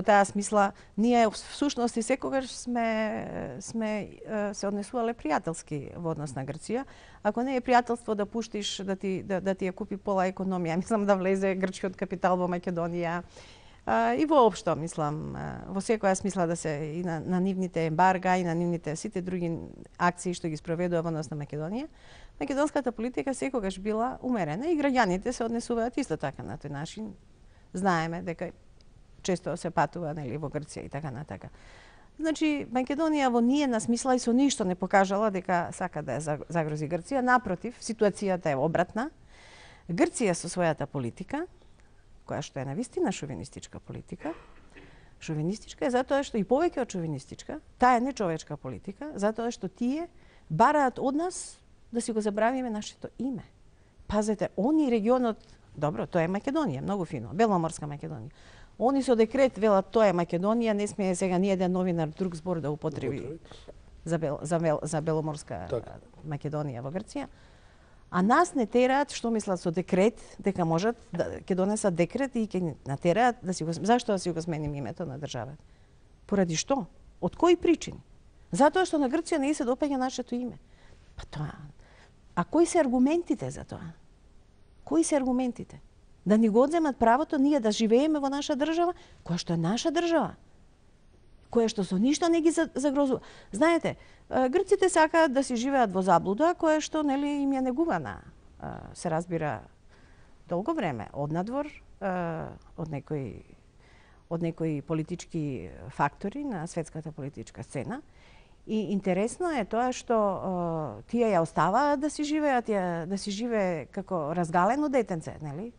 таа смисла, ние всушност и секогаш сме се однесувале пријателски во однос на Грција. Ако не е пријателство да пуштиш да ти ја купи пола економија, мислам да влезе грчкиот капитал во Македонија. И воопшто, мислам, во секоја смисла да се и на нивните ембарга и на нивните сите други акции што ги спроведува во однос на Македонија, македонската политика секогаш била умерена и граѓаните се однесуваат исто така на тој начин. Знаеме дека често се патува нели во Грција и така натака. Значи Македонија во ниедна смисла и со ништо не покажала дека сака да ја загрози Грција, напротив, ситуацијата е обратна. Грција со својата политика, која што е навистина шовинистичка политика, шовинистичка е затоа што и повеќе од шовинистичка, таа е нечовечка политика, затоа што тие бараат од нас да си го забравиме нашето име. Пазете, они регионот, добро, тоа е Македонија, многу фино, Беломорска Македонија. Они со декрет велат тоа е Македонија, не смее сега ни еден новинар друг збор да употреби за Беломорска Македонија во Грција. А нас не тераат, што мислат со декрет, дека можат да ќе донесат декрет и ќе натераат да си го зашто да си го сменим името на државата? Поради што? Од кои причини? Затоа што на Грција не се допаѓа нашето име. Па тоа. А кои се аргументите за тоа? Кои се аргументите? Да ни го одземат правото ние да живееме во наша држава, која што е наша држава, која што со ништо не ги загрозува. Знаете, грците сакаат да си живеат во заблуда, која што нели им е негувана, се разбира, долго време однадвор од некои политички фактори на светската политичка сцена. И интересно е тоа што тие ја оставаат да си живеат, да си живее како разгалено детенце, нели?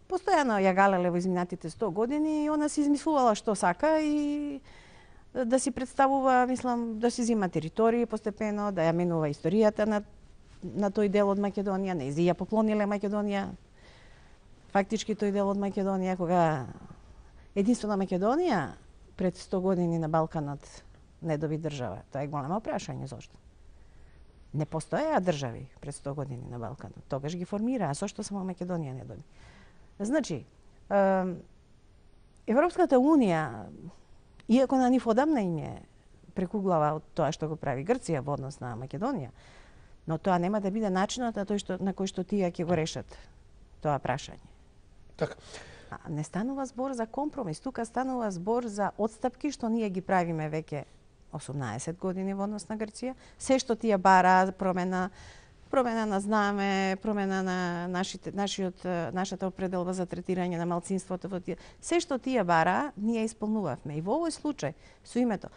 Постојано ја галеле во изминатите 100 години и она си измислувала што сака и да си представува, мислам, да си зима територии постепено, да ја менува историјата на тој дел од Македонија, не ја поклониле Македонија. Фактички тој дел од Македонија, кога единствено Македонија пред 100 години на Балканот не доби држава. Тоа е големо прашање зошто. Не постоеа држави пред 100 години на Балканот. Тогаш ги формираа, зошто само Македонија не доби. Значи, Европската унија, иако на нив одамна им е прекуглава од тоа што го прави Грција во однос на Македонија, но тоа нема да биде начинот на кој што тие ќе го решат тоа прашање. Така. Не станува збор за компромис, тука станува збор за отстапки што ние ги правиме веќе 18 години во однос на Грција. Се што тие бара промена на знаме, промена на нашата определба за третирање на малцинството во тие. Се што тие бара, ние исполнувавме. И во овој случај, со името,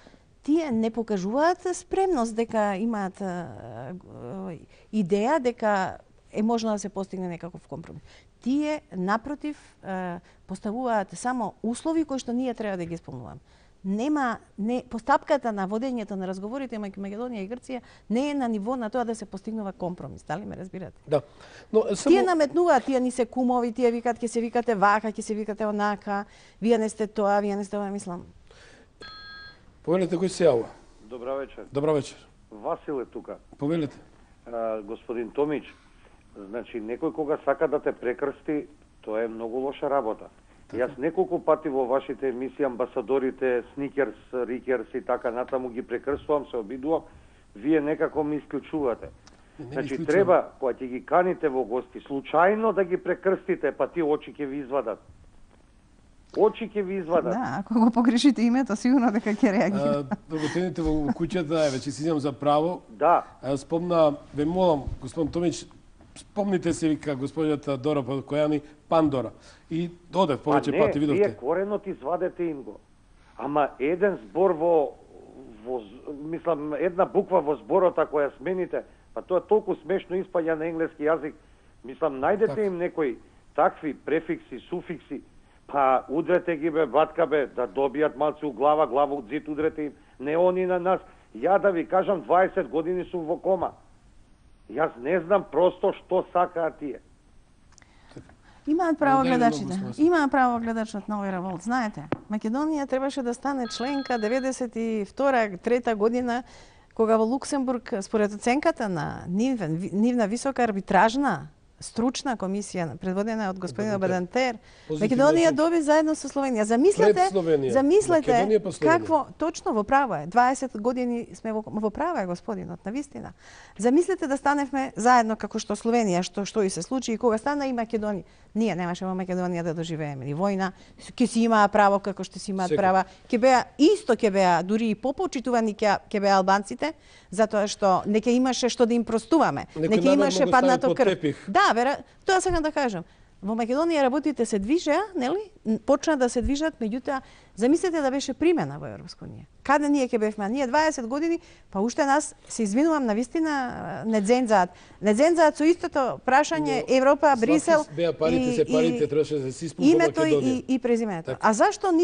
тие не покажуваат спремност дека имаат идеја дека е можно да се постигне некаков компромис. Тие, напротив, поставуваат само услови кои што ние треба да ги исполнуваме. Постапката на водењето на разговорите меѓу Македонија и Грција не е на ниво на тоа да се постигнува компромис, дали ме разбирате? Да. Но Тие наметнуваат, тие ни се кумови, тие викаат ќе се викате вака, ќе се викате онака, вие не сте тоа, вие не сте ова, мислам. Повелете кој се јавува. Добра вечер. Добра вечер. Васил е тука. Повелете. Господин Томич, значи некој кога сака да те прекрсти, тоа е многу лоша работа. Јас неколку пати во вашите емисии амбасадорите, Сникерс, Рикерс и така натаму ги прекрсувам, се обидувам, вие некако ми исклучувате. Значи треба, кога ќе ги каните во гости, случајно да ги прекрстите, па тие очи ќе ви извадат. Очи ќе ви извадат. Да, ако го погрешите името, сигурно дека ќе реагира. Да го тенете во куќата, веќе си земам за право. Да. Спомна, ве молам, господин Томич, спомните се, вика господината Дора Којани, Пандора. И одев повеќе пати, видовте. Вие коренот извадете им го. Ама еден збор мислам, една буква во зборота која смените, па тоа толку смешно испаѓа на енглески јазик. Мислам, најдете им некои такви префикси, суфикси, па удрете ги бе, батка бе, да добијат малци у глава у зид удрете им. Не они на нас. Ја да ви кажам, 20 години сум во кома. Јас не знам просто што сакаат тие. Имаат право гледачите. Имаат право гледачот на овој револт. Знаете, Македонија требаше да стане членка 92-3 година, кога во Луксембург, според оценката на нивна висока арбитражна стручна комисија предводена од господинот Бадантер. Бадантер, Македонија доби заедно со Словенија. Замислете какво точно во право е. 20 години сме во право е господинот, навистина. Замислете да станевме заедно како што Словенија, што и се случи и кога стана и Македонија. Ние немаше во Македонија да доживееме ни војна, ќе си имаа право како што си имаат права. Ќе беа дури и попочитувани ќе беа албанците, затоа што не ќе имаше што да им простуваме. Не ќе имаше паднато крв. Да, тоа сакам да кажам. Во Македонија работите се движеа, нели? Почна да се движат, меѓутоа замислете да беше примена во Европска унија. Каде ние ќе бевме? Ние 20 години, па уште нас се извинувам навистина не дзензаат. Не дзензаат со истото прашање Европа, Брисел името и презимето. А зашто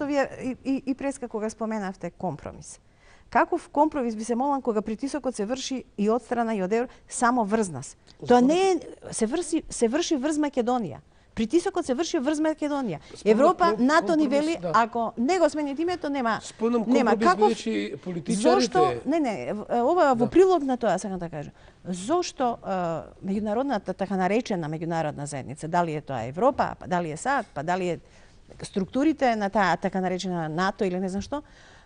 вие и преска кога споменавте компромис? Каков компромис би се молам кога притисокот се врши и од страна и од Европа само врз нас? Тоа не е се врши врз Македонија. Притисокот се врши врз Македонија. Европа, НАТО ни вели, ако не го смените името, нема каков зошто ова во прилог на тоа сакам да кажам. Зошто меѓународната така наречена меѓународна заедница, дали е тоа Европа, па дали е САД, па дали е структурите на таа така наречена НАТО или не знам што,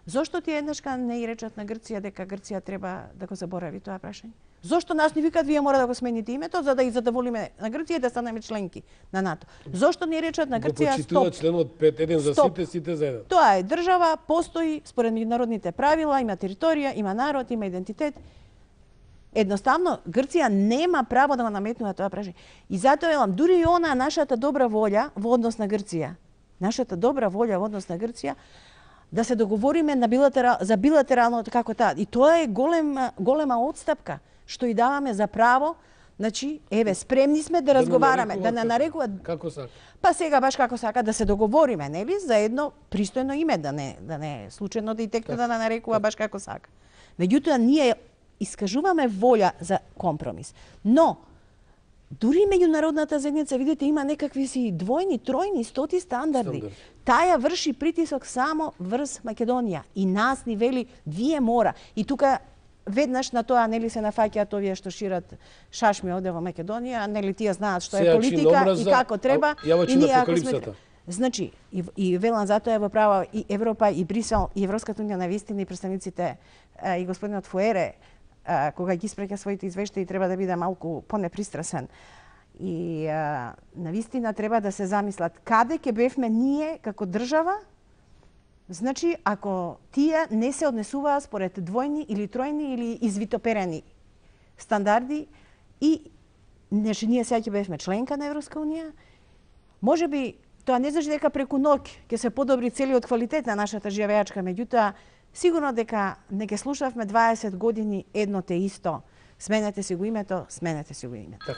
зошто ти еднашка не и речат на Грција дека Грција треба да го заборави тоа прашање? Зошто нас ни викаат вие мора да го смените името за да ги задоволиме на Грција да станеме членки на НАТО? Зошто не речат на Грција стоп? Членот 5, еден за сите за еден. Тоа е држава, постои според меѓународните правила, има територија, има народ, има идентитет. Едноставно Грција нема право да го наметнува тоа прашање. И затоа велам, дури и она нашата добра волја во однос на Грција, да се договориме на за билатерално како таа. И тоа е голема отстапка што и даваме за право. Значи, еве, спремни сме да разговараме, да не нарекуваат како сака. Па сега баш како сака да се договориме, нели, за едно пристојно име, да не случајно да и текно да не нарекува баш како сака. Меѓутоа ние искажуваме волја за компромис. Но дури меѓународната заедница, видите, има некакви си двојни, тројни, стоти стандарди. Таја врши притисок само врз Македонија и нас ни вели вие мора. И тука веднаш на тоа нели се нафаќаат овие што шират шашми овде во Македонија, нели тие знаат што е политика и како треба и ние ако сме. Значи, и велам затоа е во право и Европа и Брисел и Европската унија навистина и представниците и господинот Фуере кога ги испраќа своите извештаи треба да биде малку понепристрасен. И навистина треба да се замислат каде ќе бевме ние како држава. Значи, ако тие не се однесуваа според двојни или тројни или извитоперени стандарди и ние сега ќе бевме членка на Европска унија, можеби тоа не значи дека преку ноќ ќе се подобри целиот квалитет на нашата живеачка, меѓутоа сигурно дека не ќе слушавме 20 години едно те исто. Сменете си го името, сменете си го името.